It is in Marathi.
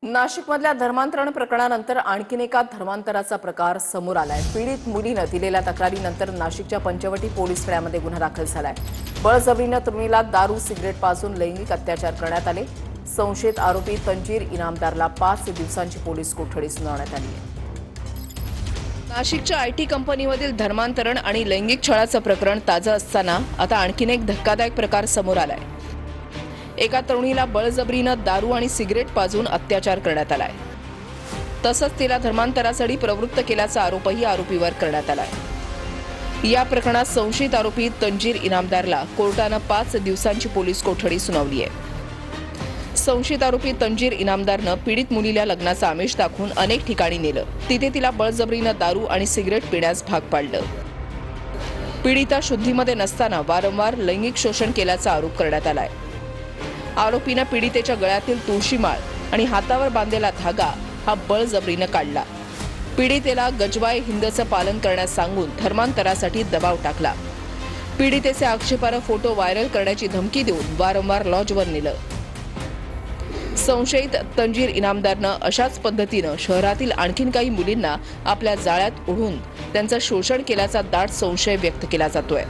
नाशिकमधल्या धर्मांतरण प्रकरणानंतर आणखीन एका धर्मांतराचा प्रकार समोर आलाय। पीडित मुलीनं दिलेल्या तक्रारीनंतर नाशिकच्या पंचवटी पोलीस ठाण्यामध्ये गुन्हा दाखल झालाय। बळजबरीनं तरुणीला दारू सिगरेट पाजून लैंगिक अत्याचार करण्यात आले। संशयित आरोपी तंजीर इनामदारला 5 दिवसांची पोलीस कोठडी सुनावण्यात आली आहे। नाशिकच्या आयटी कंपनीमधील धर्मांतरण आणि लैंगिक छळाचं प्रकरण ताजं असताना आता आणखीन एक धक्कादायक प्रकार समोर आलाय। एका तरुणीला बळजबरीनं दारू आणि सिगरेट पाजून अत्याचार करण्यात आलाय। तसंच तिला धर्मांतरासाठी प्रवृत्त केल्याचा आरोपही आरोपीवर करण्यात आलाय। या प्रकरणात संशयित आरोपी तंजीर इनामदारला कोर्टानं 5 दिवसांची पोलीस कोठडी सुनावली आहे। संशयित आरोपी तंजीर इनामदारनं पीडित मुलीला लग्नाचं आमिष दाखवून अनेक ठिकाणी नेलं। तिथे तिला बळजबरीनं दारू आणि सिगरेट पिण्यास भाग पाडलं। पीडिता शुद्धीमध्ये नसताना वारंवार लैंगिक शोषण केल्याचा आरोप करण्यात आलाय। आरोपीनं पीडितेच्या गळ्यातील तुळशीमाळ आणि हातावर बांधलेला धागा हा बळजबरीनं काढला। पीडितेला गजवाय हिंदचं पालन करण्यास सांगून धर्मांतरासाठी दबाव टाकला। पीडितेचे आक्षेपार्ह फोटो व्हायरल करण्याची धमकी देऊन वारंवार लॉजवर नेलं। संशयित तंजीर इनामदारनं अशाच पद्धतीनं शहरातील आणखीन काही मुलींना आपल्या जाळ्यात ओढून त्यांचं शोषण केल्याचा दाट संशय व्यक्त केला जातोय।